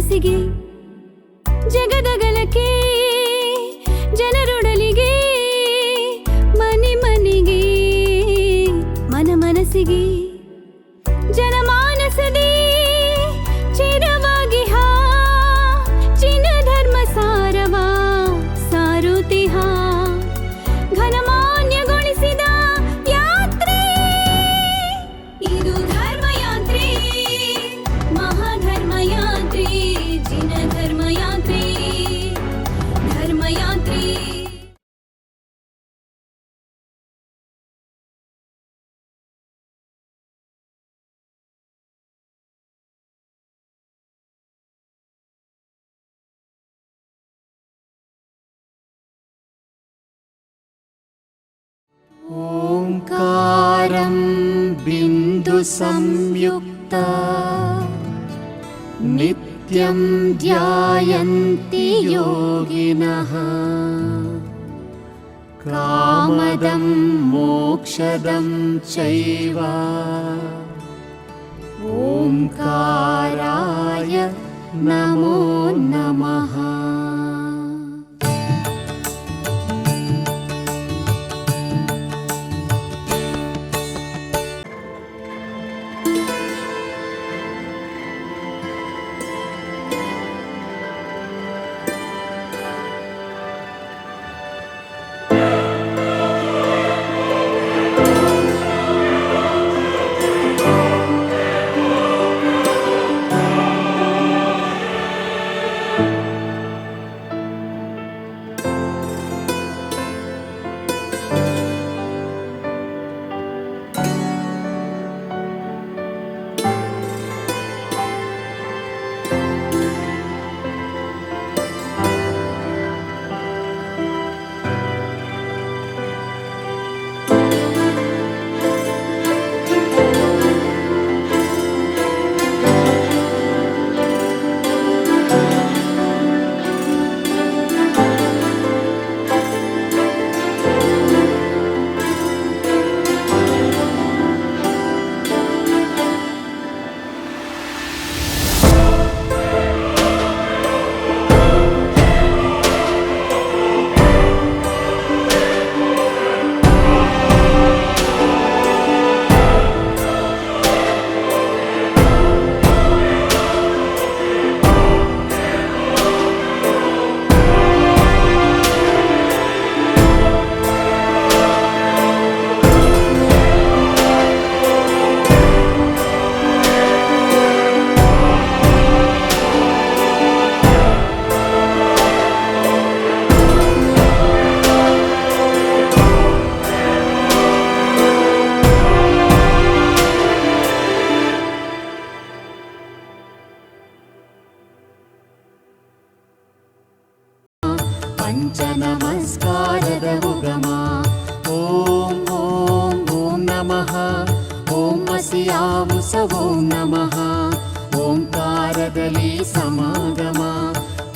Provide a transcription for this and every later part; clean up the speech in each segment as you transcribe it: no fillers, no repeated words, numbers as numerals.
ಮನಸ್ಸಿಗೆ ಜಗದಗಲಕ್ಕೆ ಜನರೊಡಲಿಗೆ ಮನೆ ಮನೆಗೆ ಮನ ಮನಸ್ಸಿಗೆ ಜನಮಾನಸದೇ ಚಿರವಾಗಿ ಹಾ ಚಿನ್ನ ಧರ್ಮ ಸಾರವ ಸಾರುತಿಹ ಘನಮಾನ್ಯಗೊಳಿಸಿದ ಯಾತ್ರೆ ಇದು ಧರ್ಮಯಾತ್ರೆ ಮಹಾಧರ್ಮಯಾತ್ರೆ ಜಿನ ಧರ್ಮಯಾತ್ರೆ ಧರ್ಮಯಾತ್ರೆ. ಓಂಕಾರಂ ಬಿಂದು ಸಂಯುಕ್ತ ನಿತ್ಯಂ ಧ್ಯಾಯಂತಿ ಯೋಗಿನಃ ಕಾಮದಂ ಮೋಕ್ಷದಂ ಚೈವ ಓಂಕಾರಾಯ ನಮೋ ನಮಃ. ಪಂಚ ನಮಸ್ಕಾರದ ಉಗಮ ಓಂ ಓಂ ಓಂ ನಮಃ ಓಂ ಮಸಿಯಾವುಸ ಓಂ ನಮಃ ಓಂಕಾರದಲ್ಲಿ ಸಮಾಗಮ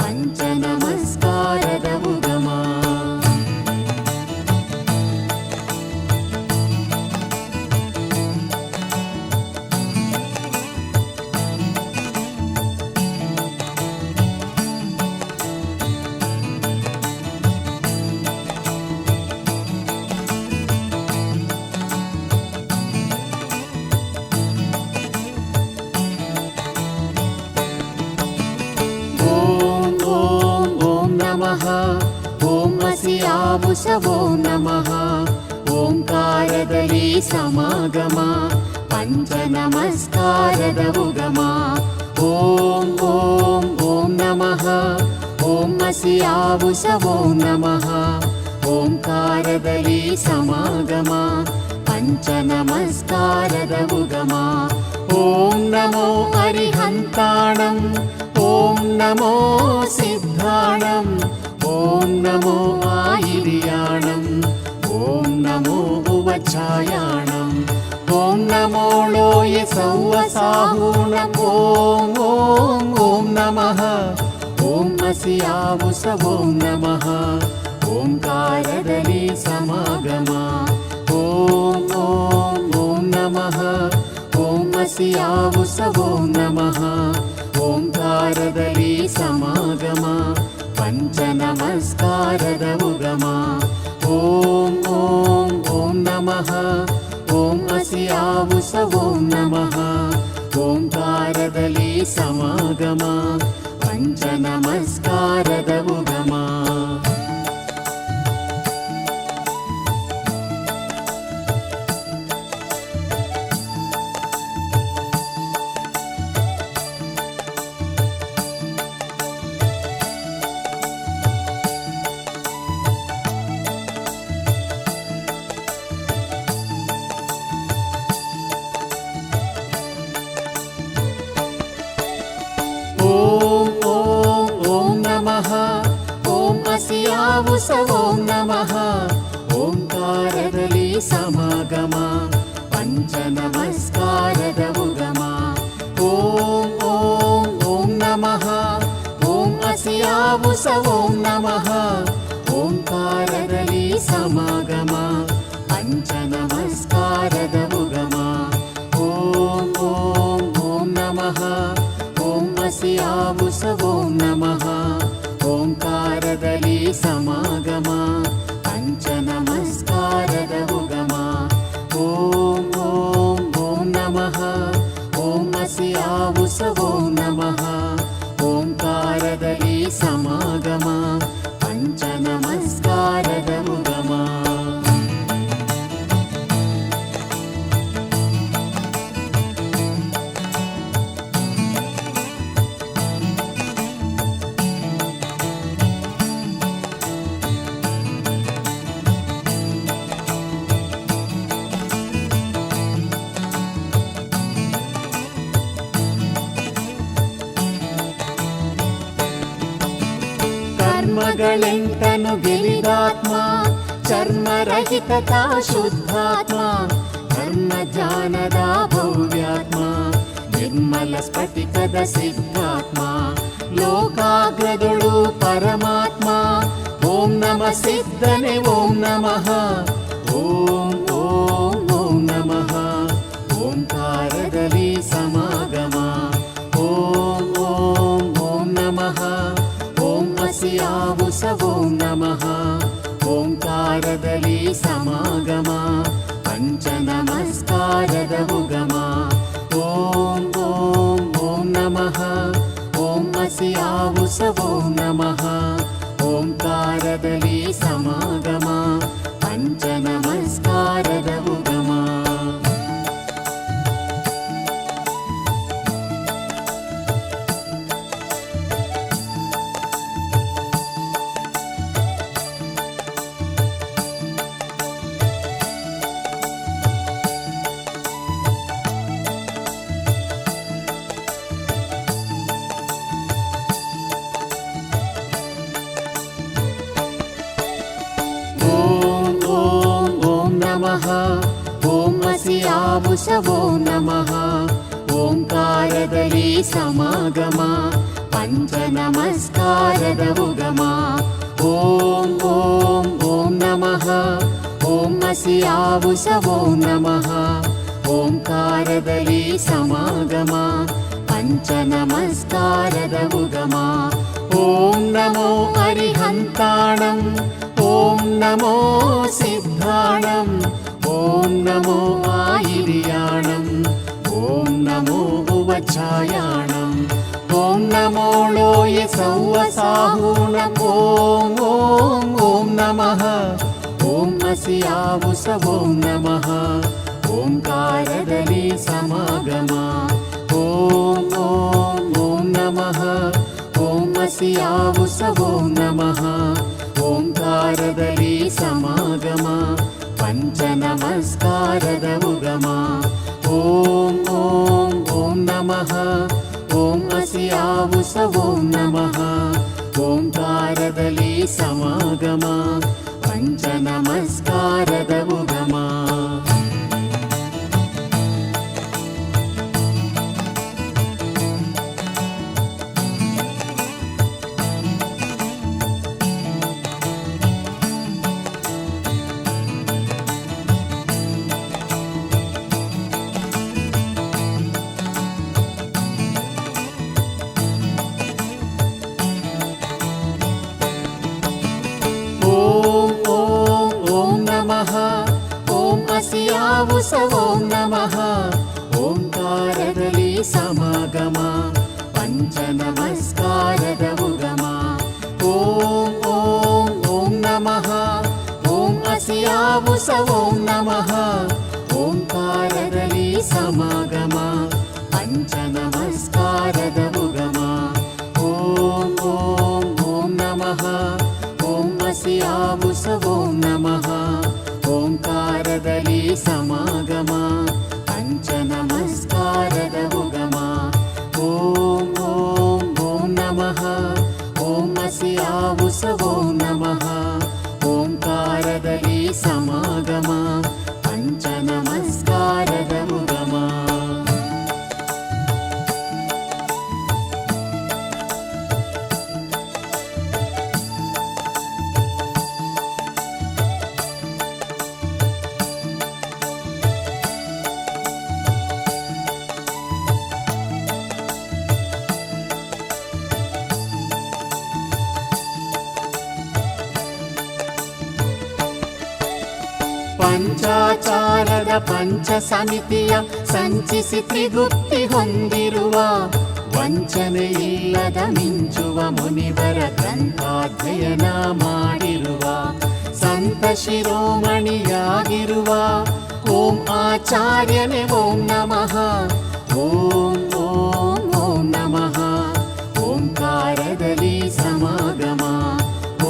ಪಂಚ ನಮಸ್ಕಾರದ ಉಗಮ. ಓಂ ಮಸಿಯಾವುಸ ಓಂ ನಮಃ ಓಂಕಾರದಲ್ಲಿ ಸಮಾಗಮ ಪಂಚ ನಮಸ್ಕಾರದ ಉಗಮ ಓಂ ಓಂ ಓಂ ನಮಃ ಓಂ ಮಸಿಯಾವುಸ ಓಂ ನಮಃ ಓಂಕಾರದಲ್ಲಿ ಸಮಾಗಮ ಪಂಚ ನಮಸ್ಕಾರದ ಉಗಮ. ಓಂ ನಮೋ ಅರಿಹಂತಾಣಂ ಓಂ ನಮೋ ಸಿದ್ಧಾಣಂ ಓಂ ನಮೋ ಆಯಿರ್ಯಾಣಂ ಓಂ ನಮೋ ಉವಚಾಯಾಣಂ ಓಂ ನಮೋ ಲೋಯ ಸೌವಸಾಹೂಣಂ ಓಂ ಓಂ ಓಂ ನಮಃ ಓಂ ಮಸಿಯಾವುಸ ಓಂ ನಮಃ ಓಂಕಾರದಲ್ಲಿ ಸಮಾಗಮ ಓಂ ಓಂ ಓಂ ನಮಃ ಓಂ ಮಸಿಯಾವುಸ ಓಂ ನಮಃ ಓಂಕಾರದಲ್ಲಿ ಸಮಾಗಮ ಪಂಚ ನಮಸ್ಕಾರದ ಉಗಮ. ಓಂ ಓಂ ಓಂ ನಮಃ ಓಂ ಅಸಿಯಾವುಸ ಓಂ ನಮಃ. ಓಂಕಾರದಲ್ಲಿ ಸಮಾಗಮ ಪಂಚ ನಮಸ್ಕಾರದ ಉಗಮ. ಓಂ ಓಂ ಓಂ ನಮಃ ಓಂ ಅಸಿಯಾವುಸ ಓಂ ನಮಃ. ಓಂಕಾರದಲ್ಲಿ ಸಮಾಗಮ ಪಂಚ ನಮಸ್ಕಾರದ ಉಗಮ. ಓಂ ಓಂ ಓಂ ನಮಃ ಓಂ ಅಸಿಯಾವುಸ ಓಂ ನಮಃ. ಓಂಕಾರದಲ್ಲಿ ಸಮಾಗಮ ಪಂಚ ನಮಸ್ಕಾರದ ಉಗಮ. ಓಂ ಓಂ ಓಂ ನಮಃ ಓಂ ಅಸಿಯಾವುಸ ಓಂ ನಮಃ. ಓಂಕಾರದಲ್ಲಿ ಸಮಾಗಮ ಪಂಚ ನಮಸ್ಕಾರದ ಉಗಮ. ಓಂ ಓಂ ಓಂ ನಮಃ ಓಂ ಅಸಿಯಾವುಸ ಓಂ ನಮಃ. ಓಂಕಾರದಲ್ಲಿ ಸಮಾಗಮ ಪಂಚ ನಮಸ್ಕಾರದ ಉಗಮ. ಕರ್ಮಗಳೆಂಟನು ಗೆಲಿದಾತ್ಮ ಚರ್ಮರಹಿತತಾ ಶುದ್ಧಾತ್ಮ. ಧರ್ಮ ಜ್ಞಾನದ ಭವ್ಯಾತ್ಮ ನಿರ್ಮಲ ಸ್ಫಟಿಕದ ಸಿದ್ಧಾತ್ಮ. ಲೋಕಾಗ್ರದೊಳು ಪರಮಾತ್ಮ ಓಂ ನಮ ಸಿದ್ಧನೆ ಓಂ ನಮಃ. ಓಂ ಓಂ ಓಂ ನಮಃ ಓಂಕಾರದಲ್ಲಿ ಸಮಾಗಮ. ಓಂ ಓಂ ಓಂ ನಮಃ ಓಂ ಅಸಿಯಾವುಸ ಓಂ ನಮಃ. ಓಂಕಾರದಲ್ಲಿ ಸಮಾಗಮ ಪಂಚ ನಮಸ್ಕಾರದ ಉಗಮ. ಓಂ ಓಂ ಓಂ ನಮಃ ಓಂ ಅಸಿಯಾವುಸ ಓಂ ನಮಃ. ಓಂಕಾರದಲ್ಲಿ ಸಮಾಗಮ ಪಂಚ ನಮಸ್ಕಾರದ ಉಗಮ. ಓಂ ಅಸಿಯಾವುಸ ಓಂ ನಮಃ. ಓಂಕಾರದಲ್ಲಿ ಸಮಾಗಮ ಪಂಚ ನಮಸ್ಕಾರದ ಉಗಮ. ಓಂ ಓಂ ಓಂ ನಮಃ ಓಂ ಅಸಿಯಾವುಸ ಓಂ ನಮಃ. ಓಂಕಾರದಲ್ಲಿ ಸಮಾಗಮ ಪಂಚ ನಮಸ್ಕಾರದ ಉಗಮ. ಓಂ ನಮೋ ಅರಿಹಂತಾಣಂ ಓಂ ನಮೋ ಸಿದ್ಧಾಣಂ. ಓಂ ನಮೋ ಆಯಿರ್ಯಾಣಂ ಓಂ ನಮೋ ಉವಚಾಯಾಣಂ. ಓಂ ನಮೋ ಲೋಯ ಸೌವಸಾಹೂಣಂ. ಓಂ ಓಂ ಓಂ ನಮಃ ಓಂ ಅಸಿಯಾವುಸ ಓಂ ನಮಃ. ಓಂಕಾರದಲ್ಲಿ ಸಮಾಗಮ. ಓಂ ಓಂ ಓಂ ನಮಃ ಓಂ ಅಸಿಯಾವುಸ ಓಂ ನಮಃ. ಓಂಕಾರದಲ್ಲಿ ಸಮಾಗಮ ಪಂಚ ನಮಸ್ಕಾರದ ಉಗಮ. ಓಂ ಓಂ ಓಂ ನಮಃ ಓಂ ಅಸಿಯಾವುಸ ಓಂ ನಮಃ. ಓಂಕಾರದಲ್ಲಿ ಸಮಾಗಮ ಪಂಚ ನಮಸ್ಕಾರದ ಉಗಮ. ಆವುಸ ಓಂ ನಮಃ ಓಂಕಾರದಲ್ಲಿ ಸಮಾಗಮ ಪಂಚ ನಮಸ್ಕಾರದ ಉಗಮ ಓಂ ಓಂ ಓಂ ನಮಃ ಓಂ ಹಸಿ ಆವುಸ ಓಂ ನಮಃ ಓಂಕಾರದಲ್ಲಿ ಸಮಾಗಮ ಪಂಚ ನಮಸ್ಕಾರದ ಉಗಮ ಓಂ ಓಂ ಓಂ ನಮಃ ಓಂ ಹಸಿ ಆವುಸ ಓಂ ನಮಃ ಓಂಕಾರದಲ್ಲಿ ಸಮಾಗಮ ಪಂಚ ನಮಸ್ಕಾರದ ಉಗಮ ಓಂ ಓಂ ಓಂ ನಮಃ ಓಂ ಹಸಿ ಆವುಸ ಓಂ ನಮಃ ಓಂಕಾರದಲ್ಲಿ ಸಮಾಗಮ ಪಂಚ ನಮಸ್ಕಾರದ ಉಗಮ ಪಂಚಾಚಾರದ ಪಂಚ ಸಮಿತಿಯ ಸಂಚಿಸಿ ತ್ರಿಗುಪ್ತಿ ಹೊಂದಿರುವ ವಂಚನೆ ಇಲ್ಲದ ಮಿಂಚುವ ಮುನಿವರ ಗ್ರಂಥಾಧ್ಯಯನ ಮಾಡಿರುವ ಸಂತ ಶಿರೋಮಣಿಯಾಗಿರುವ ಓಂ ಆಚಾರ್ಯನೇ ಓಂ ನಮಃ ಓಂ ಓಂ ಓಂ ನಮಃ ಓಂಕಾರದಲ್ಲಿ ಸಮಾಗಮ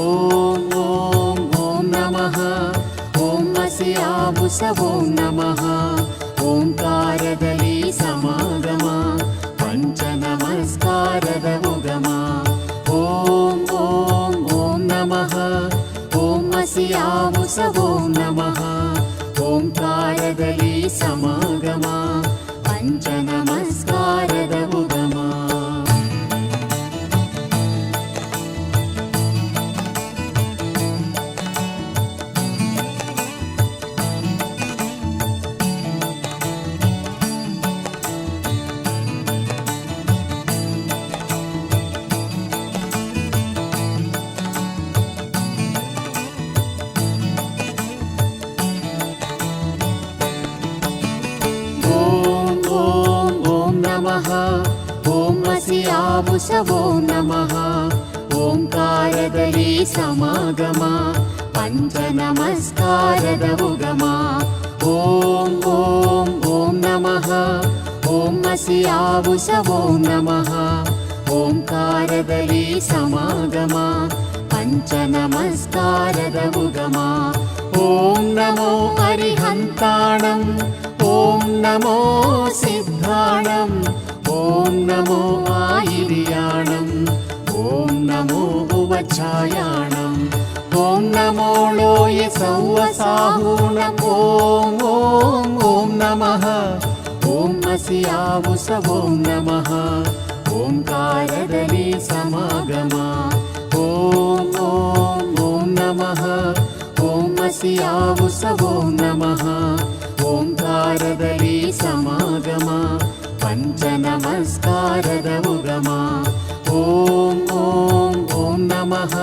ಓಂ ಓಂ ಓಂ ನಮಃ ಓಂ ಹಸಿ ಆವುಸ ಓಂ ನಮಃ ಓಂಕಾರದಲ್ಲಿ ಸಮಾಗಮ ಪಂಚ ನಮಸ್ಕಾರದ ಉಗಮ ಓಂ ಓಂ ಓಂ ನಮಃ ಓಂ ಹಸಿ ಆವುಸ ಓಂ ನಮಃ ಓಂಕಾರದಲ್ಲಿ ಸಮಾಗಮ ಪಂಚ ನಮಸ್ಕಾರದ ಉಗಮ ಓಂ ಹಸಿ ಆವುಸ ಓಂ ನಮಃ ಓಂಕಾರದಲ್ಲಿ ಸಮಾಗಮ ಪಂಚ ನಮಸ್ಕಾರದ ಉಗಮ ಓಂ ಓಂ ಓಂ ನಮಃ ಓಂ ಹಸಿ ಆವುಸ ಓಂ ನಮಃ ಓಂಕಾರದಲ್ಲಿ ಸಮಾಗಮ ಪಂಚ ನಮಸ್ಕಾರದ ಉಗಮ ಓಂ ನಮೋ ಅರಿಹಂತಾಣಂ ಓಂ ನಮೋ ಸಿದ್ಧಾಣಂ ಓಂ ನಮೋ ಆಯಿರ್ಯಾಣಂ ಓಂ ನಮೋ ಭುವಚ್ಛಾಯಾಣಂ ಓಂ ನಮೋ ಲೋಯ ಸೌವಸಾಹೂಣಂ ಓಂ ಓಂ ಓಂ ನಮಃ ಓಂ ಹಸಿ ಆವುಸ ಓಂ ನಮಃ ಓಂಕಾರದಲ್ಲಿ ಸಮಾಗಮ ಓಂ ಓಂ ಓಂ ನಮಃ ಓಂ ಹಸಿ ಆವುಸ ಓಂ ನಮಃ ಓಂಕಾರದಲ್ಲಿ ಸಮಾಗಮ ಪಂಚ ನಮಸ್ಕಾರದ ಉಗಮ ಓಂ ಓಂ ಓಂ ನಮಃ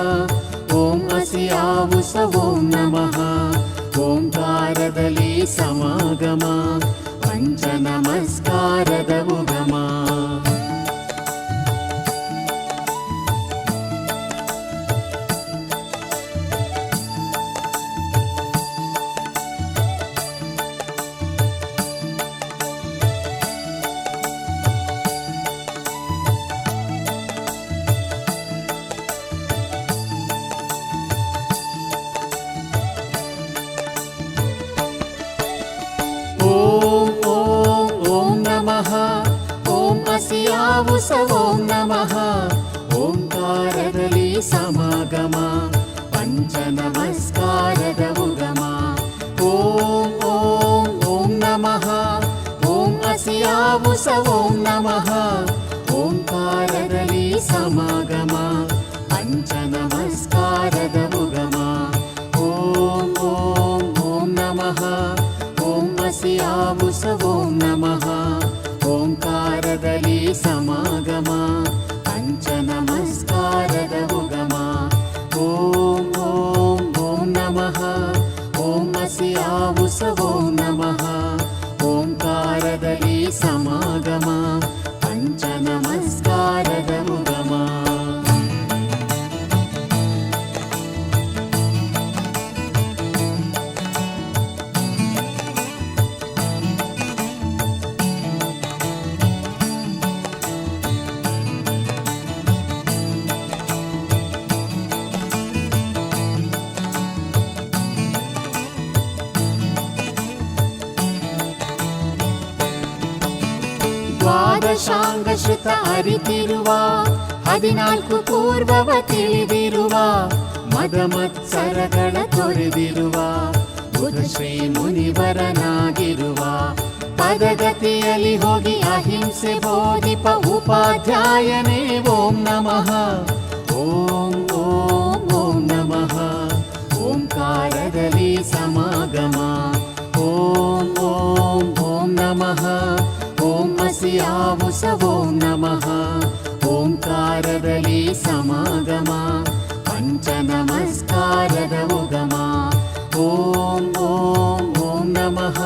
ಓಂ ಹಸಿ ಆವುಸ ಓಂ ನಮಃ ಓಂಕಾರದಲ್ಲಿ ಸಮಾಗಮ ಪಂಚ ನಮಸ್ಕಾರದ ಉಗಮ ಓಂ ಹಸಿ ಆವುಸ ಓಂ ನಮಃ ಓಂಕಾರದಲ್ಲಿ ಸಮಾಗಮ ಪಂಚ ನಮಸ್ಕಾರದ ಉಗಮ ಓಂ ಓಂ ಓಂ ನಮಃ ಓಂ ಹಸಿ ಆವುಸ ಓಂ ನಮಃ ಓಂಕಾರದಲ್ಲಿ ಸಮಾಗಮ ಪಂಚ ನಮಸ್ಕಾರದ ಉಗಮ ಓಂ ಓಂ ಓಂ ನಮಃ ಓಂ ಹಸಿ ಆವುಸ ಓಂ ನಮಃ ಓಂಕಾರದಲ್ಲಿ ಸಮಾಗಮ ಪಂಚ ನಮಸ್ಕಾರದ ಉಗಮ ಓಂ ಓಂ ಓಂ ನಮಃ ಓಂ ಹಸಿ ಆವುಸ ಓಂ ನಮಃ ಶಾಶ್ವತ ಅರಿತಿರುವ 14 ಪೂರ್ವವ ತಿಳಿದಿರುವ ಮದ ಮತ್ಸರಗಳ ತೊರೆದಿರುವ ಬುಧ ಶ್ರೀ ಮುನಿವರನಾಗಿರುವ ಪದಗತಿಯಲ್ಲಿ ಹೋಗಿ ಅಹಿಂಸೆ ಬೋಧಿಪ ಉಪಾಧ್ಯಾಯನೇ ಓಂ ನಮಃ ಓಂ ಓಂ ಓಂ ನಮಃ ಓಂಕಾರದಲ್ಲಿ ಸಮಾಗಮ ಓಂ ಓಂ ಓಂ ನಮಃ ಓಂ ಅಸಿ ಆವುಸ ಓಂ ನಮಃ ಓಂಕಾರದಲ್ಲಿ ಸಮಾಗಮ ಪಂಚ ನಮಸ್ಕಾರದ ಉಗಮ ಓಂ ಓಂ ಓಂ ನಮಃ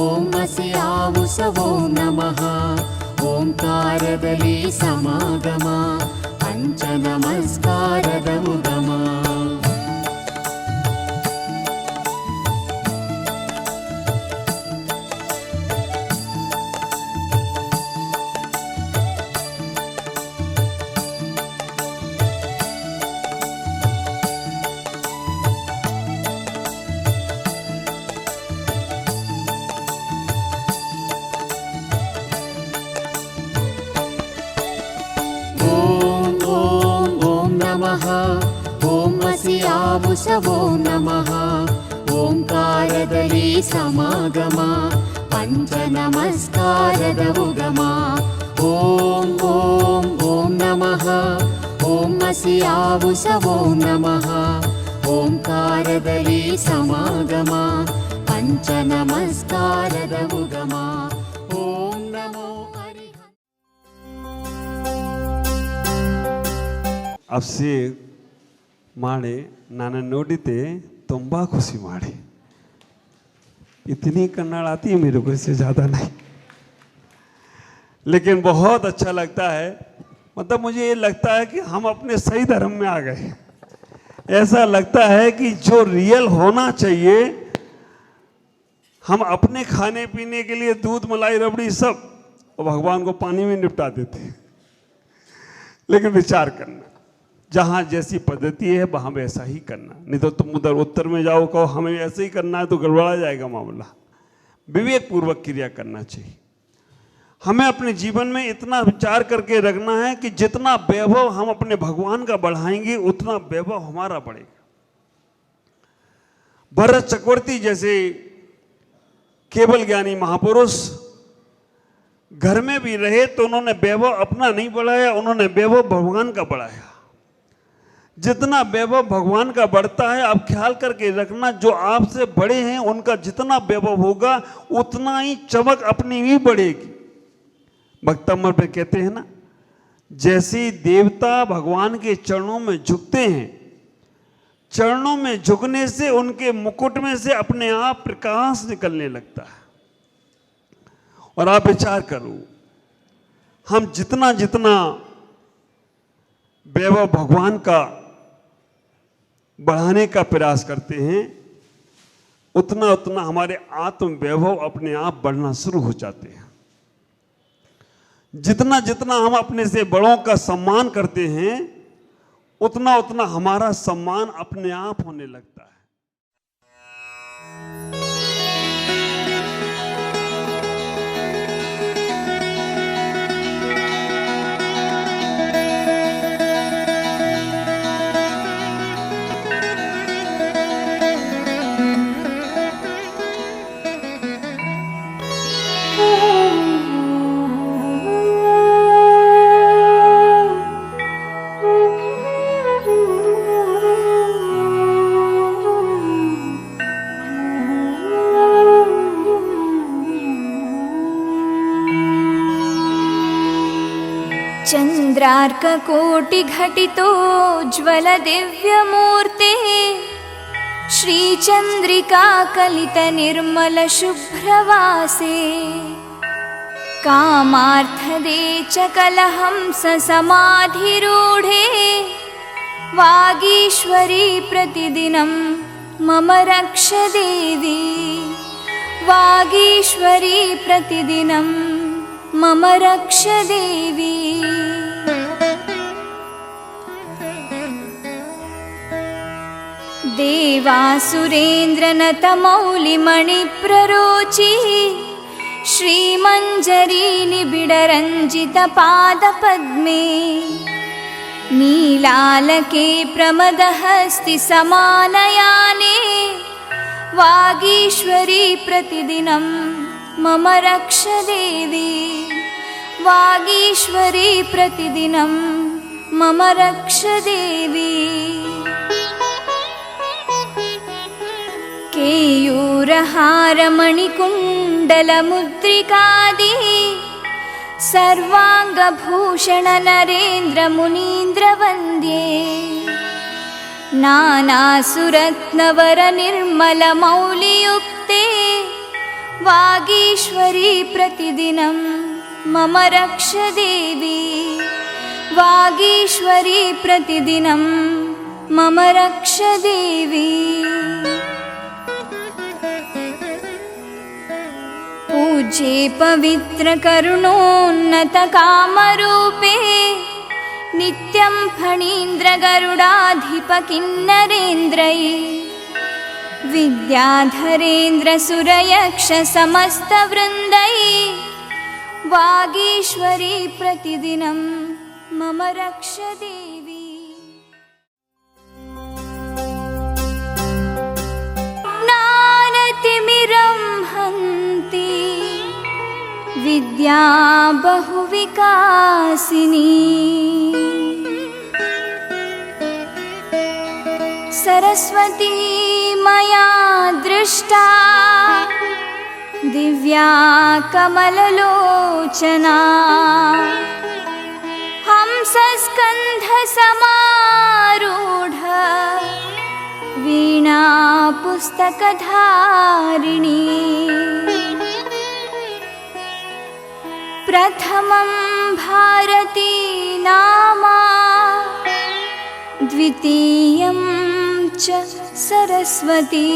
ಓಂ ಅಸಿ ಆವುಸ ಓಂ ನಮಃ ಓಂಕಾರದಲ್ಲಿ ಸಮಾಗಮ ಪಂಚ ನಮಸ್ಕಾರದ ಉಗಮ ಓಂ ಅಸಿ ಆವುಸ ಓಂ ನಮಃ ಓಂಕಾರದಲ್ಲಿ ಸಮಾಗಮ ಪಂಚ ನಮಸ್ಕಾರದ ಉಗಮ ಓಂ ಓಂ ಓಂ ನಮಃ ಓಂ ಅಸಿ ಆವುಸ ಓಂ ನಮಃ ಓಂಕಾರದಲ್ಲಿ ಸಮಾಗಮ ಪಂಚ ನಮಸ್ಕಾರದ ಉಗಮ ಓಂ ನಮೋ ಹರಿಹರ. आपसे माणे नाना नोडिते तुम्बा खुशी माड़ी इतनी कन्नड़ आती है मेरे को, इससे ज़्यादा नहीं, लेकिन बहुत अच्छा लगता है। मतलब मुझे ये लगता है कि हम अपने सही धर्म में आ गए। ऐसा लगता है कि जो रियल होना चाहिए, हम अपने खाने पीने के लिए दूध मलाई रबड़ी सब और भगवान को पानी में निपटा देते हैं। लेकिन विचार करना, जहाँ जैसी पद्धति है वहाँ वैसा ही करना, नहीं तो तुम उधर उत्तर में जाओ कहो हमें ऐसे ही करना है तो गड़बड़ा जाएगा मामला। विवेक पूर्वक क्रिया करना चाहिए। हमें अपने जीवन में इतना विचार करके रखना है कि जितना वैभव हम अपने भगवान का बढ़ाएंगे उतना वैभव हमारा बढ़ेगा। भरत चक्रवर्ती जैसे केवल ज्ञानी महापुरुष घर में भी रहे तो उन्होंने वैभव अपना नहीं बढ़ाया, उन्होंने वैभव भगवान का बढ़ाया। जितना वैभव भगवान का बढ़ता है, आप ख्याल करके रखना, जो आपसे बड़े हैं उनका जितना वैभव होगा उतना ही चमक अपनी भी बढ़ेगी। भक्तमर पे कहते हैं ना, जैसे देवता भगवान के चरणों में झुकते हैं, चरणों में झुकने से उनके मुकुट में से अपने आप प्रकाश निकलने लगता है। और आप विचार करो, हम जितना जितना वैभव भगवान का बढ़ाने का प्रयास करते हैं उतना उतना हमारे आत्म वैभव अपने आप बढ़ना शुरू हो जाते हैं। जितना जितना हम अपने से बड़ों का सम्मान करते हैं उतना उतना हमारा सम्मान अपने आप होने लगता है। चन्द्रार्ककोटिघटितोज्ज्वल दिव्यमूर्ते श्रीचन्द्रिका कलितनिर्मल शुभ्रवासे कामार्थदे च कलहंस समाधिरूढे वागीश्वरी प्रतिदिनं मम रक्ष देवी वागीश्वरी प्रतिदिनं मम रक्ष देवी। देवासुरेन्द्रनतमौलिमणिप्ररोचि श्रीमञ्जरी निबिडरञ्जितपादपद्मे नीलालके प्रमदहस्ति समानयाने वागीश्वरी प्रतिदिनं मम रक्ष देवी वागीश्वरी प्रतिदिनं मम रक्ष देवी केयूरहारमणिकुण्डलमुद्रिकादि सर्वाङ्गभूषण नरेन्द्र मुनीन्द्रवन्द्ये नानासुरत्नवर निर्मलमौलियुक्ते वागीश्वरी प्रतिदिनं मम रक्ष देवी वागीश्वरी प्रतिदिनं मम रक्ष देवी पूज्ये पवित्र करुणोन्नत कामरूपे नित्यं फणीन्द्र गरुडाधिप किन्नरेन्द्रै विद्याधरेन्द्र सुरयक्ष समस्तवृन्दै वागीश्वरी प्रतिदिनं मम रक्ष देवी ज्ञानतिमिरं हन्ति विद्या बहुविकासिनी सरस्वती मया दृष्टा दिव्या कमललोचना हंसस्कन्धसमारूढ वीणा पुस्तकधारिणी प्रथमं भारती नामा द्वितीयं च सरस्वती